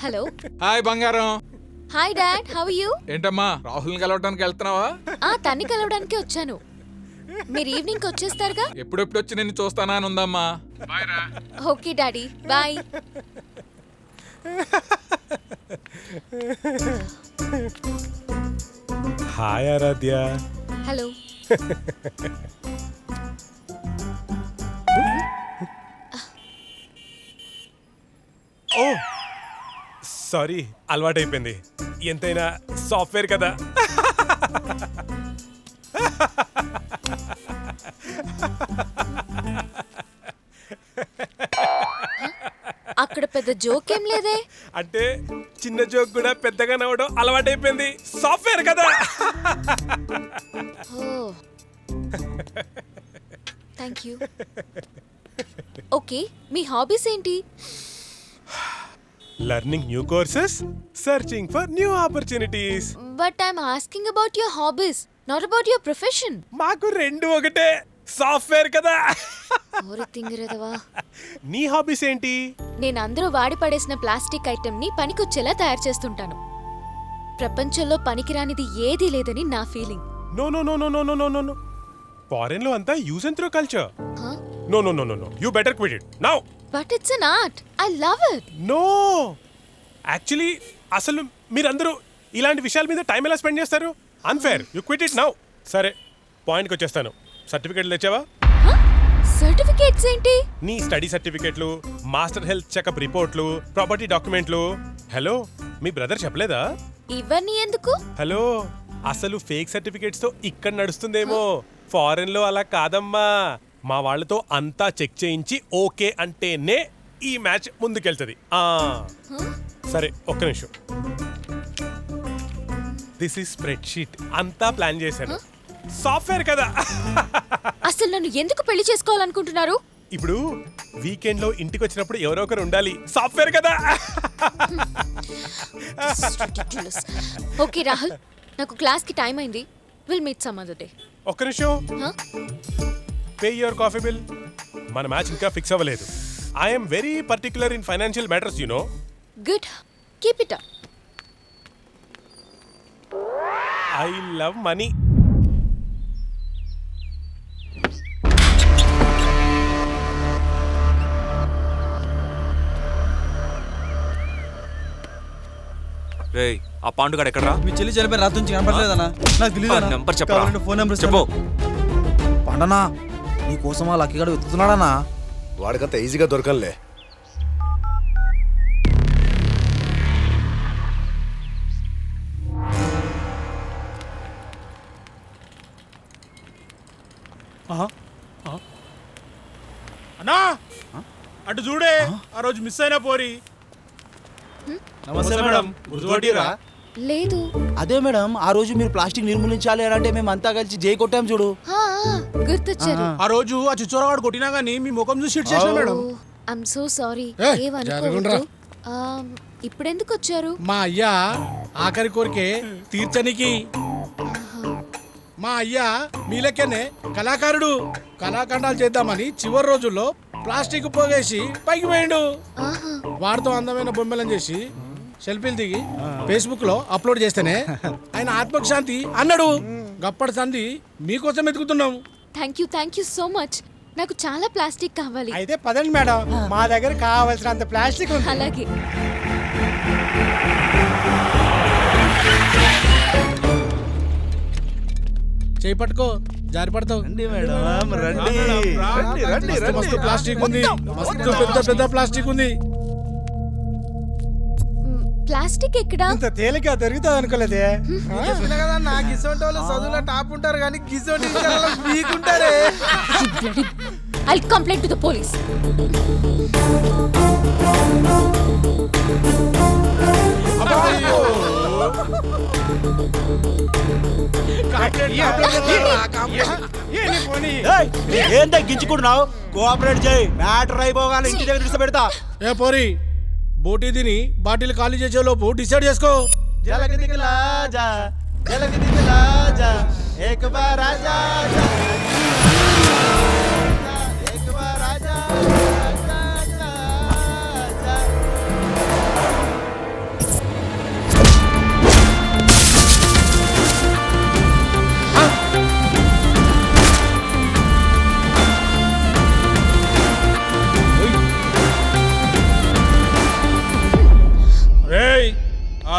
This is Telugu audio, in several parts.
హలో. హాయ్ బంగారం. Hi dad, how are you? ఏంటమ్మా రాహుల్ని కలవడానికి వెళ్తున్నావా? తన్ని కలవడానికి వచ్చాను. మీరు ఈవినింగ్ వచ్చేస్తారుగా? ఎప్పుడెప్పుడు వచ్చి నిన్ను చూస్తానా అని ఉందమ్మా. Okay daddy, bye. Hi Aaradhya. Hello. Oh sorry, అలవాటైపోయింది. ఎంతైనా సాఫ్ట్వేర్ కదా. అక్కడ పెద్ద జోక్ ఏం లేదే. అంటే చిన్న జోక్ కూడా పెద్దగా నవ్వడం అలవాటైపోయింది. సాఫ్ట్వేర్ కదా. Oh thank you. ఓకే, మీ హాబీస్ ఏంటి? Learning new courses, searching for new opportunities. But I'm asking about your hobbies, not about your profession. మాకు రెండు ఒకటే, సాఫ్ట్వేర్ కదా. ఓరి తింగిరదవా. నీ హాబీస్ ఏంటి? నేను అందరూ వాడి పడేసిన ప్లాస్టిక్ ఐటెం ని పనికొచ్చేలా తయారు చేస్తుంటాను. ప్రపంచంలో పనికిరానిది ఏదీ లేదని నా feeling. No no no no no no no no. Foreign లో అంతా use and throw culture. No no no no no. You better quit it now. But it's an art. I love it. No, actually అసలు మీరందరూ ఇలాంటి విషయాల మీద టైం ఎలా స్పెండ్ చేస్తారు? Unfair. You quit it now. సరే, పాయింట్కి వచ్చేస్తాను. సర్టిఫికేట్లు తెచ్చావా? సర్టిఫికేట్స్ ఏంటి? నీ స్టడీ సర్టిఫికేట్లు, మాస్టర్ హెల్త్ చెకప్ రిపోర్ట్లు, ప్రాపర్టీ డాక్యుమెంట్లు. హలో, మీ బ్రదర్ చెప్పలేదా? ఇవన్నీ ఎందుకు? హలో, అసలు ఫేక్ సర్టిఫికేట్స్ తో ఇక్కడ నడుస్తుందేమో, ఫారెన్ లో అలా కాదమ్మా. మా వాళ్ళతో అంతా చెక్ చేయించి ఓకే అంటేనే ఈ మ్యాచ్ ముందుకెళ్తుంది. సరే, ఒక్క నిమిషం. This is spread sheet. అంతా ప్లాన్ చేశాను. సాఫ్ట్వేర్ కదా. అసలు నన్ను ఎందుకు పెళ్లి చేసుకోవాలనుకుంటున్నారు? ఇప్పుడు వీకెండ్ లో ఇంటికి వచ్చినప్పుడు ఎవరో ఒకరు ఉండాలి. సాఫ్ట్వేర్ కదా. ఓకే రాహుల్, నాకు క్లాస్ కి టైం అయింది. Will meet some other day. ఒక్క నిమిషం. Pay your coffee bill. మన మ్యాచ్ ఇంకా ఫిక్స్ అవ్వలేదు. I'm very particular in financial matters, you know. Good, keep it up. I love money. రేయ్, ఆ పాండుగాడు ఎక్కడరా? మీ చెల్లి చనిపోయిన రాత్రి నుంచి కనపడలేదన్నా. నాకు తెలియదు. నెంబర్ చెప్పరా? ఫోన్ నెంబర్ చెప్పు. పండనా, నీ కోసం ఆ లక్కీగాడు వెతుకుతున్నాడన్నా. వాడికంత ఈజీగా దొరకలే. అన్నా, అటు చూడే, ఆ రోజు మిస్ అయినా పోరి. నమస్తే మేడం. గుర్తుపట్టిరా? లేదు. అదే మేడం, ఆ రోజు మీరు ప్లాస్టిక్ నిర్మూలించాలి అని అంటే మేము అంతా కలిసి జై కొట్టాం చూడు. గుర్తొచ్చారు. ఆ రోజు ఆ చిచ్చోరగాడు కొట్టినా గానీ మీ ముఖం చూసి ఇటు చేసిన మేడం. I'm so sorry. జరగండ్రా. ఇప్పుడెందుకు వచ్చారు? మా అయ్యా ఆఖరి కోరికే తీర్చనికి. మా అయ్యా మీ లెక్కనే కళాకారుడు. కళాఖండాలు చేద్దామని చివరి రోజుల్లో ప్లాస్టిక్ పోగేసి పైకి పోయిండు. వాడితో అందమైన బొమ్మలను చేసి సెల్ఫీలు దిగి ఫేస్బుక్ లో అప్లోడ్ చేస్తేనే ఆయన ఆత్మకు శాంతి అన్నాడు. గప్పటి సంధి మీకోసం ఎదుగుతున్నాం. Thank you so much. నాకు చాలా ప్లాస్టిక్ కావాలి. అయితే పదండి మేడం, మా దగ్గర కావాల్సినంత ప్లాస్టిక్ ఉంది. అలాగే. చేయి పట్టుకో, జారి పడతావు. మస్తు ప్లాస్టిక్ ఉంది, మస్తు పెద్ద పెద్ద ప్లాస్టిక్ ఉంది. ప్లాస్టిక్ ఎక్కడా? ఇంత తేలిక దొరుకుతుంది అనుకోలేదే. చదువులో టాప్ ఉంటారు కానీ గిసోటి వీకుంటారే. I'll complain to the police. ఏం తగ్గించుకుంటున్నావు? కోఆపరేట్ చేయి, మ్యాటర్ అయిపోగానే ఇంటి దగ్గర తీసి పెడతా. ఏ పోరి, బోటీ తిని బాటిల్ ఖాళీ చేసే లోపు డిసైడ్ చేసుకో. జలకి దిగులా జా, జలకి దిగులా జా, ఏక్ బార్ ఆజా జా, ఏక్ బార్ ఆజా జా,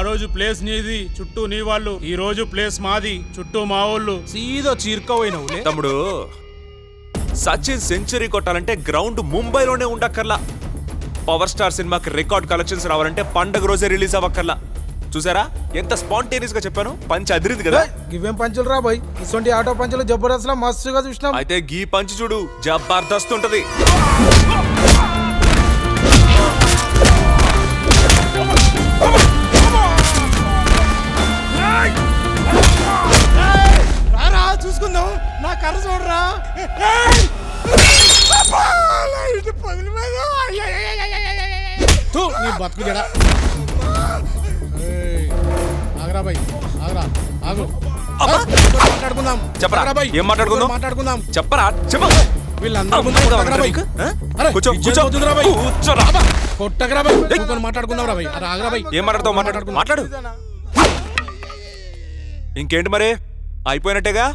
రోజు ప్లేస్ నీది చుట్టూ నీ వాళ్ళు, ఈ రోజు ప్లేస్ మాది చుట్టూ మా వాళ్ళు. సీదో చీరుకోపోయినవులే. తమ్ముడు సచిన్ సెంచరీ కొట్టాలంటే గ్రౌండ్ ముంబైలోనే ఉండక్కర్లా. పవర్ స్టార్ సినిమాకి రికార్డ్ కలెక్షన్స్ రావాలంటే పండగ రోజే రిలీజ్ అవ్వక్కర్లా. చూసారా ఎంత స్పాంటేనియస్ గా చెప్పాను? పంచ్ అదిరింది కదా. ఇవేం పంచులు రా బాయ్, ఇటువంటి ఆటో పంచులు జబర్దస్త్ లా మస్తుగా చూసినాం. అయితే గీ పంచ్ చూడు, జబర్దస్త్ ఉంటది. రారా చూసుకుందాం, నా కర్ర చూడరా. నీ బతుకు జడ. ఆగరా బాయ్, ఆగరా, ఆగు. మాట్లాడుకుందాం. చెప్పరా, ఆగరా బాయ్, ఏం మాట్లాడుకుందాం? మాట్లాడుకుందాం. చెప్పరా, చెప్పు. వీళ్ళందరూ ముందు కొట్టకరా బాయ్. అరే, కూర్చో, ఇజ్జత్ కూర్చో. పోతుందిరా బాయ్. కూర్చోరా. కొట్టకరా బాయ్, కూర్చొని మాట్లాడుకుందాం రా బాయ్. అరే ఆగరా బాయ్. ఏం మాట్లాడతావు? మాట్లాడు. ఇంకేంటి మరి, అయిపోయినట్టేగా?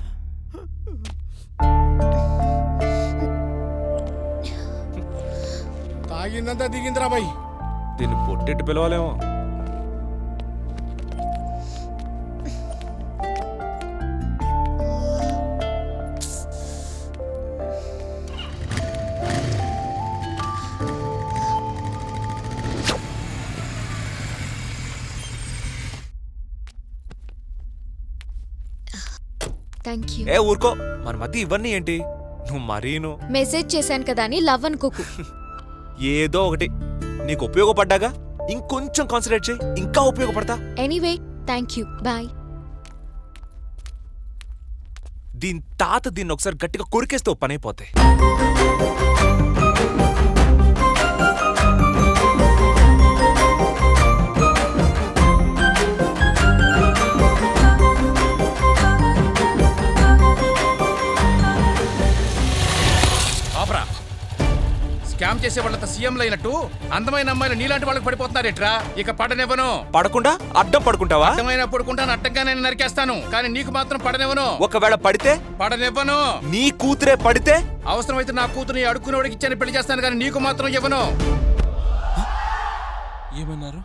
తాగిందంతా దిగిందిరా బాయ్. దీన్ని పొట్టెట్టు పిలవాలేమో. Thank you. ఏ ఊరుకో, మన మధ్య ఇవన్నీ ఏంటి? నువ్వు మరీను మెసేజ్ చేశాను కదా అని లవ్ అనుకోకు. ఏదో ఒకటి నీకు ఉపయోగపడ్డాగా ఇంకొంచెం కాన్సన్ట్రేట్ చేయి, ఇంకా ఉపయోగపడతా. Anyway thank you, bye. దీని తాత దీన్ని ఒకసారి గట్టిగా కొరికేస్తే ఓ పని అయిపోతాయి. స్కామ్ చేసే వాళ్ళంతా సీఎంలు అయినట్టు అందమైన అమ్మాయిలు నీలాంటి వాళ్ళకి పడిపోతున్నారేట్రా? ఇక పడనివ్వను. పడకుండా అడ్డం పడుకుంటావా? అడ్డమైన పడుకుంటాను, అడ్డంగా నేను నరికేస్తాను, కానీ నీకు మాత్రం పడనివ్వను. ఒకవేళ పడితే? పడనివ్వను. నీ కూతురే పడితే? అవసరమైతే నా కూతురుని అడుక్కునేవాడికి ఇచ్చాను పెళ్లి చేస్తాను, కానీ నీకు మాత్రం ఇవ్వను. ఏమన్నారు?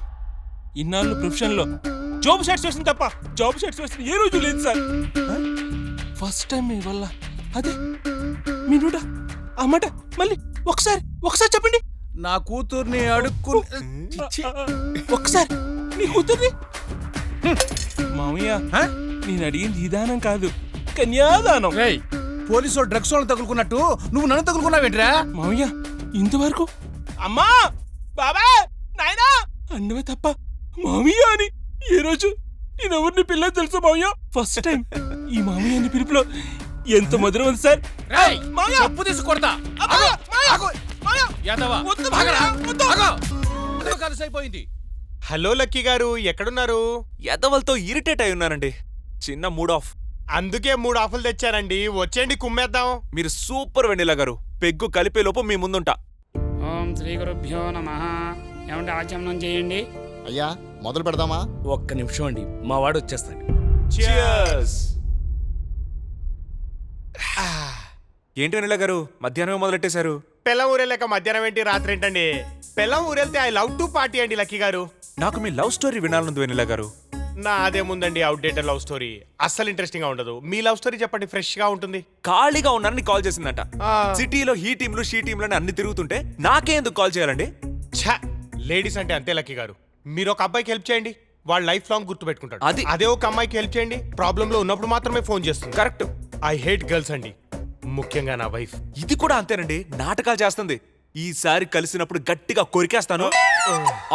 ఇన్నాళ్ళు ప్రొఫెషన్లో జాబ్ సాటిస్ఫాక్షన్ తప్ప జాబ్ సాటిస్ఫాక్షన్ ఏ రోజు లేదు సార్. ఫస్ట్ టైం మీ వల్ల అదే మీ నోట ఆ మాట మళ్ళీ ఒకసారి చెప్పండి. నా కూతుర్ని అడుక్కు ఒకసారి నీ కూతుర్ని. మామయ్య, నేను అడిగింది విధానం కాదు, కన్యాదానం. పోలీసు డ్రగ్స్ వాళ్ళు తగులుకున్నట్టు నువ్వు నన్ను తగులుకున్నావేంట్రా? మామయ్య, ఇంతవరకు అమ్మా బాబా నాయనా అన్నవే తప్ప మామయ్య అని ఏ రోజు నేనెవరిని పిల్ల తెలుసు మామయ్య. ఫస్ట్ టైం ఈ మామయ్య అని పిలుపులో ఎంత మధురం ఉంది సార్. చెప్పు తీసి కొడతా. అయిపోయింది. హలో లక్కీ గారు, ఎక్కడున్నారు? ఎదవలతో ఇరిటేట్ అయి ఉన్నానండి. చిన్న మూడ్ ఆఫ్. అందుకే 3 ఆఫర్లు తెచ్చారండి, వచ్చేయండి కుమ్మేద్దాం. మీరు సూపర్ వెన్నెల గారు. పెగ్గు కలిపే లోపు మీ ముందుంటా. ఓం శ్రీ గురుభ్యో నమః. ఏమంటే ఆచమనం చేయండి. అయ్యా మొదలు పెడదామా? ఒక్క నిమిషం అండి, మా వాడు వచ్చేస్తాడు. Cheers. ఏంటి వెన్నెల గారు, మధ్యాహ్నమే మొదలెట్టేశారు? పెళ్ళం ఊరేలేక మధ్యాహ్నం ఏంటి రాత్రి ఏంటండి? పెళ్ళం ఊరెళ్తే ఐ లవ్ టు పార్టీ అండి లక్కీ గారు. నాకు మీ లవ్ స్టోరీ వినాలనుంది వెన్నెల గారు. నా అదేముందండి, అవుట్డేటెడ్ లవ్ స్టోరీ, అస్సలు ఇంట్రెస్టింగ్ గా ఉండదు. మీ లవ్ స్టోరీ చెప్పండి, ఫ్రెష్ గా ఉంటుంది. ఖాళీగా ఉన్నారని కాల్ చేసిందంట. సిటీలో ఈ టీంలు షీ టీంలు అన్ని తిరుగుతుంటే నాకే ఎందుకు కాల్ చేయాలండి? ఛా, లేడీస్ అంటే అంతే లక్కీ గారు. మీరు ఒక అబ్బాయికి హెల్ప్ చేయండి, వాళ్ళ లైఫ్ లాంగ్ గుర్తు పెట్టుకుంటాడు. అదే ఒక అమ్మాయికి హెల్ప్ చేయండి, ప్రాబ్లం లో ఉన్నప్పుడు మాత్రమే ఫోన్ చేస్తుంది. కరెక్ట్. ఐ హేట్ గర్ల్స్ అండి, ముఖ్యంగా నా వైఫ్. ఇది కూడా అంతేనండి, నాటకాలు చేస్తుంది. ఈసారి కలిసినప్పుడు గట్టిగా కొరికేస్తాను,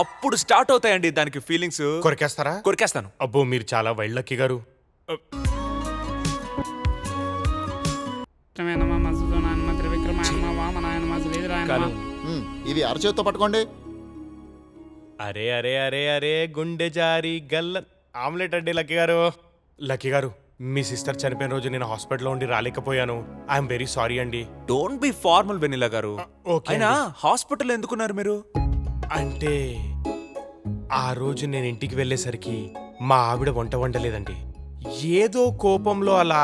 అప్పుడు స్టార్ట్ అవుతాయండి దానికి ఫీలింగ్స్. కొరికేస్తారా? కొరికేస్తాను. అబ్బో, మీరు చాలా వైల్డ్ లక్కీ గారు. ఇది అరచేతితో పట్టుకోండి. అరే అరే అరే అరే గుండె జారి గల్ల ఆమ్లెట్ అండి లక్కీ గారు. లక్కీ గారు, మీ సిస్టర్ చనిపోయిన రోజు నేను హాస్పిటల్లో ఉండి రాలేకపోయాను. ఐఎమ్ వెరీ సారీ అండి. డోంట్ బి ఫార్మల్ వెనిలా గారు. అయినా హాస్పిటల్ ఎందుకున్నారు మీరు? అంటే ఆ రోజు నేను ఇంటికి వెళ్ళేసరికి మా ఆవిడ వంట వండలేదండి. ఏదో కోపంలో అలా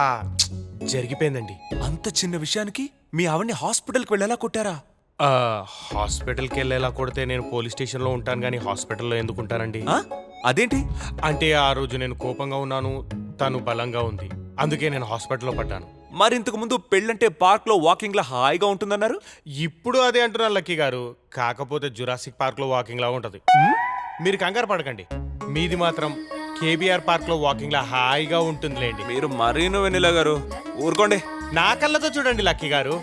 జరిగిపోయిందండి. అంత చిన్న విషయానికి మీ ఆవిడ్ని హాస్పిటల్కి వెళ్ళేలా కొట్టారా? హాస్పిటల్కి వెళ్ళేలా కొడితే నేను పోలీస్ స్టేషన్లో ఉంటాను, కానీ హాస్పిటల్లో ఎందుకు ఉంటానండి? అదేంటి? అంటే ఆ రోజు నేను కోపంగా ఉన్నాను, తను బలంగా ఉంది, అందుకే నేను హాస్పిటల్లో పడ్డాను. మరి ఇంతకు ముందు పెళ్ళంటే పార్క్ లో వాకింగ్ లా హాయిగా ఉంటుందన్నారు. ఇప్పుడు అదే అంటున్నారు లక్కీ గారు, కాకపోతే జురాసిక్ పార్క్ లో వాకింగ్ లా ఉంటది. మీరు కంగారు పడకండి, మీది మాత్రం కేబీఆర్ పార్క్ లో వాకింగ్ లా హాయిగా ఉంటుందిలేండి. మీరు మరీను వెన్నెల గారు ఊరుకోండి. నా కళ్ళతో చూడండి లక్కీ గారు,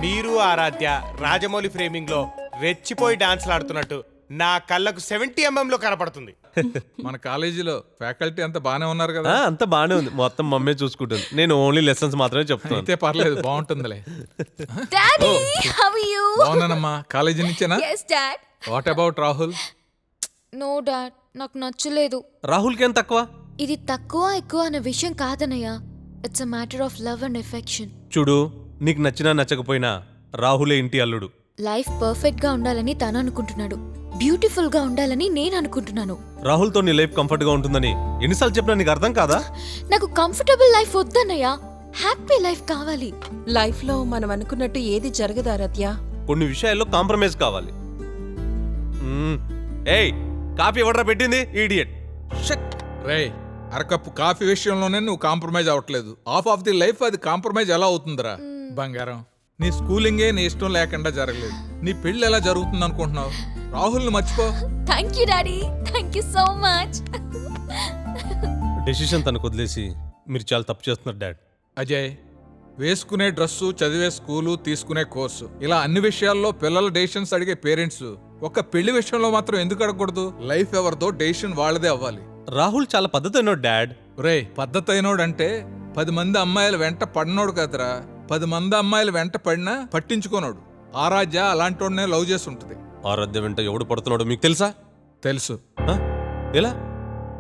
మీరు ఆరాధ్య రాజమౌళి ఫ్రేమింగ్ లో రెచ్చిపోయి డాన్స్ ఆడుతున్నట్టు నా కళ్ళకు 70 mm లో కనపడుతుంది. మన కాలేజీలో ఫ్యాకల్టీ అంతా బానే ఉన్నారు కదా? అంత బానే ఉంది, మొత్తం మమ్మీ చూసుకుంటుంది, నేను ఓన్లీ లెసన్స్ మాత్రమే చెప్తాను. అయితే పర్లేదు, బాగుంటుందిలే. Daddy how are you? బాగున్నానమ్మా. కాలేజీ నుంచేనా? yes dad. What about Rahul? No dad, నాకు నచ్చలేదు. రాహుల్కి ఏం తక్కువ? ఇది తక్కువ ఎక్కువ అనే విషయం కాదన్నయ్య, it's a matter of love and affection. చూడు, నీకు నచ్చినా నచ్చకపోయినా రాహులే ఇంటి అల్లుడు. లైఫ్ పర్ఫెక్ట్ గా ఉండాలని తను అనుకుంటున్నాడు, బ్యూటిఫుల్ గా ఉండాలని నేను అనుకుంటున్నాను. రాహుల్తో నీ లైఫ్ కంఫర్ట్ గా ఉంటుందని ఎన్నిసార్లు చెప్పినా నీకు అర్థం కాదా? నాకు కంఫర్టబుల్ లైఫ్ వద్దన్నయ్య, హ్యాపీ లైఫ్ కావాలి. లైఫ్ లో మనం అనుకున్నట్టు ఏది జరగదు ఆరాధ్య. కొన్ని విషయాల్లో కాంప్రమైజ్ కావాలి. ఏయ్, కాఫీ ఎవడ్రా పెట్టింది? ఈడియట్. రే, అరకప్పు కాఫీ విషయంలోనే నువ్వు కాంప్రమైజ్ అవ్వట్లేదు. హాఫ్ ఆఫ్ ది లైఫ్ అది కాంప్రమైజ్ ఎలా అవుతుందిరా? బంగారం, నీ స్కూలింగే నీ ఇష్టం లేకుండా జరగలేదు. నీ పెళ్లి ఎలా జరుగుతుంది అనుకుంటున్నావు? రాహుల్ని మర్చిపో. Thank you daddy, thank you so much. Decision తనకు వదిలేసి మీరు చాలా తప్పు చేస్తున్నారు డాడ్. అజయ్, వేసుకునే డ్రెస్సు, చదివే స్కూలు, తీసుకునే కోర్సు, ఇలా అన్ని విషయాల్లో పిల్లల డెసిషన్స్ అడిగే పేరెంట్స్ ఒక పెళ్లి విషయంలో మాత్రం ఎందుకు అడగకూడదు? లైఫ్ ఎవరిదో డెసిషన్ వాళ్ళదే అవ్వాలి. రాహుల్ చాలా పద్ధతి అయినోడు డాడ్. రే, పద్ధతి అయినోడు అంటే 10 మంది అమ్మాయిలు వెంట పడినోడు కదరా. 10 మంది అమ్మాయిలు వెంట పడినా పట్టించుకోనోడు. ఆరాధ్య అలాంటోడనే లవ్ చేసి ఉంటుంది. ఆరాధ్య వెంట ఎవడు పడుతున్నాడో మీకు తెలుసా? తెలుసు. ఎలా?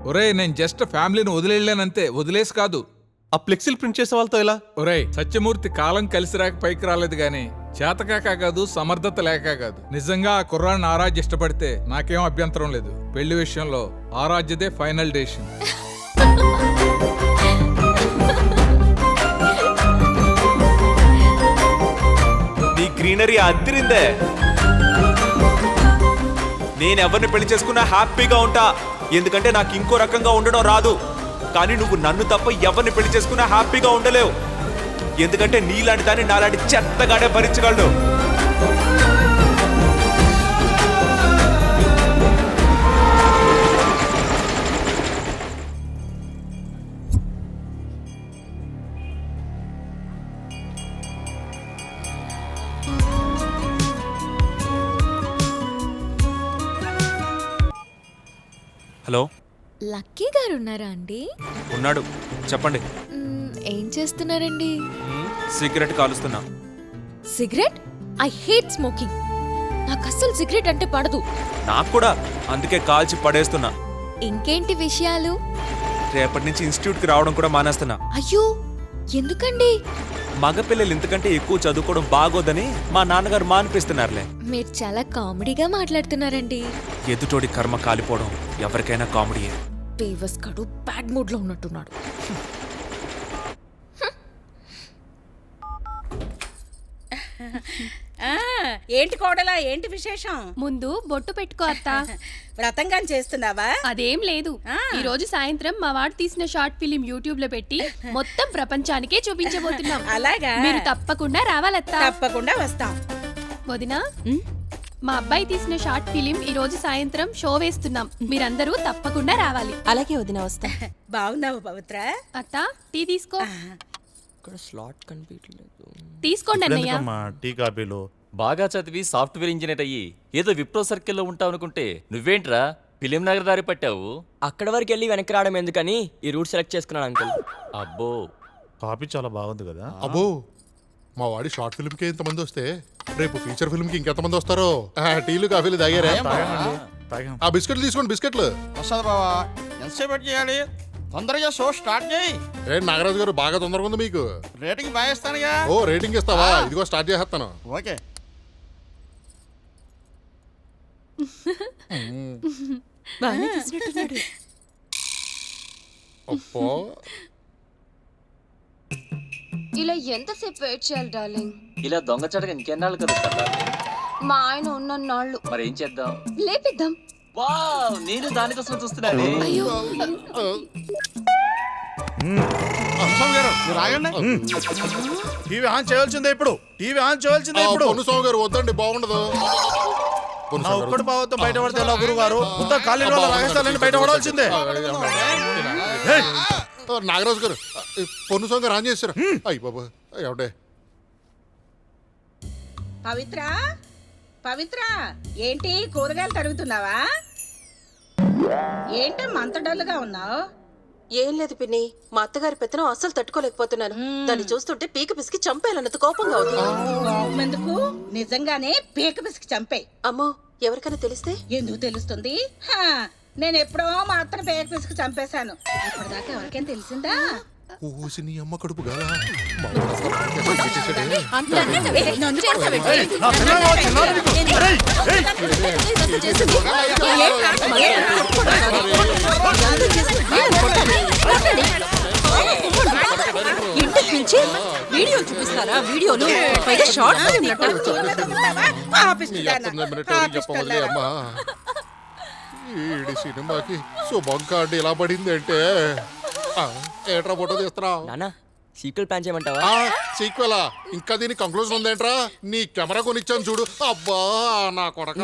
ఒరే, నేను జస్ట్ ఫ్యామిలీని వదిలేళ్ళానంతే, వదిలేసి కాదు. ఆ ఫ్లెక్సీలు ప్రింట్ చేసే వాళ్ళతో ఎలా? ఒరే, సత్యమూర్తి కాలం కలిసి రాక పైకి రాలేదు గాని చేతకాక కాదు, సమర్థత లేక కాదు. నిజంగా ఆ కుర్రాన్ని ఆరాధ్య ఇష్టపడితే నాకేం అభ్యంతరం లేదు. పెళ్లి విషయంలో ఆరాధ్యదే ఫైనల్ డెసిషన్. నీ గ్రీనరీ అదిరిందే. నేను ఎవరిని పెళ్లి చేసుకున్నా హ్యాపీగా ఉంటా, ఎందుకంటే నాకు ఇంకో రకంగా ఉండడం రాదు. కానీ నువ్వు నన్ను తప్ప ఎవరిని పెళ్లి చేసుకున్నా హ్యాపీగా ఉండలేవు, ఎందుకంటే నీలాంటి దాన్ని నాలాంటి చెత్తగాడే భరించగలడు. హలో, లక్కీ గారు ఉన్నారా అండి? ఉన్నాడు, చెప్పండి. ఏం చేస్తున్నారండి? సిగరెట్ కాలుస్తున్నా. సిగరెట్? I hate smoking. నాకు అస్సలు సిగరెట్ అంటే పడదు. నాకు కూడా, అందుకే కాల్చి పడేస్తున్నా. ఇంకేంటి విషయాలు? రేపటి నుంచి ఇన్స్టిట్యూట్కి రావడం కూడా మానేస్తున్నా. అయ్యో, ఎందుకండి? మగపిల్లలు ఇంతకంటే ఎక్కువ చదువుకోవడం బాగోదని మా నాన్నగారు మానిపిస్తున్నారులే. మీరు చాలా కామెడీగా మాట్లాడుతున్నారండి. ఎదుటోడి కర్మ కాలిపోవడం ఎవరికైనా కామెడీయే. పేవస్ గడు బ్యాడ్ మూడ్ లో ఉన్నట్టున్నాడు. ఏంటి కోడలా, ఏంటి విశేషం? ముందు బొట్టు పెట్టుకో అత్త. వ్రతంగా చేస్తున్నావా? అదేం లేదు, ఈ రోజు సాయంత్రం మా వాడు తీసిన షార్ట్ ఫిలిం యూట్యూబ్ లో పెట్టి మొత్తం ప్రపంచానికే చూపించబోతున్నాం. అలాగా? మీరు తప్పకుండా రావాలత్తా. తప్పకుండా వస్తాం. వదినా, మా అబ్బాయి తీసిన షార్ట్ ఫిలిం ఈ రోజు సాయంత్రం షో వేస్తున్నాం, మీరందరూ తప్పకుండా రావాలి. అలాగే వదిన, వస్తా. బాగున్నావు పవిత్ర? అత్త, టీ తీసుకో. స్లాట్ కనిపించలేదు. తీసుకోండి అన్నయ్య. టీ కాపీలో బాగా చదివి సాఫ్ట్వేర్ ఇంజనీర్ అయ్యి ఏదో విప్రో సర్కిల్లో ఉంటావు అనుకుంటే నువ్వేంట్రా ఫిలిం నగర్ దారి పట్టావు? అక్కడ వరకు వెళ్ళి వెనక్కి రావడం ఎందుకని ఈ రూట్ సెలెక్ట్ చేసుకున్నాను అంకుల్. అబ్బో, కాపీ చాలా బాగుంది కదా. అబ్బో, మా వాడి షార్ట్ ఫిల్మ్ కి ఇంతమంది వస్తే రేపు ఫీచర్ ఫిల్మ్ కి ఇంకెంతమంది వస్తారో. టీలు కాఫీలు తాగారా? ఆ బిస్కెట్లు తీసుకోండి, బిస్కెట్లు. వస్తుంది బావా, ఎంతసేపు చేయాలి? తొందరగా షో స్టార్ట్ చేయి. నాగరాజు గారు బాగా తొందరగా ఉంది మీకు. రేటింగ్ బాగా ఇస్తానుగా. ఓ, రేటింగ్ ఇస్తావా? ఇదిగో స్టార్ట్ చేసేస్తాను. ఓకే. బాగానే తీసినట్టున్నాడు. అప్పో, ఇలా ఎంతసేపు వెయిట్ చేయాలి డార్లింగ్? ఇలా దొంగచాటుగా ఇంకెన్నాళ్ళు కదా. మా ఆయన ఉన్నన్నాళ్ళు మరి ఏం చేద్దాం? లేపిద్దాం. నేను దానికోసం చూస్తున్నాను. స్వామి గారు మీరు ఆగండి. టీవీ ఆన్ చేయాల్సిందే ఇప్పుడు. టీవీ ఆన్ చేయాల్సిందే ఇప్పుడు. స్వామి గారు వద్దండి, బాగుండదు. నా ఒక్కడు బావతో బయట పడితే ఎలా గురువు గారు? మొత్తం కాలేజీ వాళ్ళ రాగేస్తారని బయట పడాల్సిందే. నాగరాజు గారు పొన్ను స్వామి గారు ఆన్ చేశారు. అయ్యి బాబా ఎవడే పవిత్ర పవిత్ర ఏంటి కూరగాయలు తరుగుతున్నావా? ఏంటమ్మా అంత డల్లుగా ఉన్నావు? ఏం లేదు పిన్ని, మా అత్తగారి పెత్తనం అస్సలు తట్టుకోలేకపోతున్నాను. దాన్ని చూస్తుంటే పీక పిసికి చంపేయాలన్నంత కోపంగా ఉంది. ఎందుకు? నిజంగానే పీక పిసికి చంపే. అమ్మో, ఎవరికైనా తెలిస్తే? ఎందుకు తెలుస్తుంది? నేను ఎప్పుడో మా అత్తను పీక పిసికి చంపేశాను. ఇప్పటిదాకా ఎవరికైనా తెలిసిందా? ఊసి నీ అమ్మ కడుపు గాల. ఇంటికి పిలిచి వీడియో చూపిస్తారా? వీడియోలు పైగా షార్ట్ ఫిల్మ్ చెప్పవలే అమ్మా. ఈడి సినిమాకి శుభం కార్డు ఇలా పడింది అంటే ఏట్రా ఫోటో తీస్తున్నా? నానా సీక్వెల్ ప్లాన్ చేయమంటావా? సీక్వెలా? ఇంకా దీని కంక్లూజన్ ఉందేంట్రా? నీ కెమెరా కొనిచ్చాను చూడు. అబ్బా నా కొడక.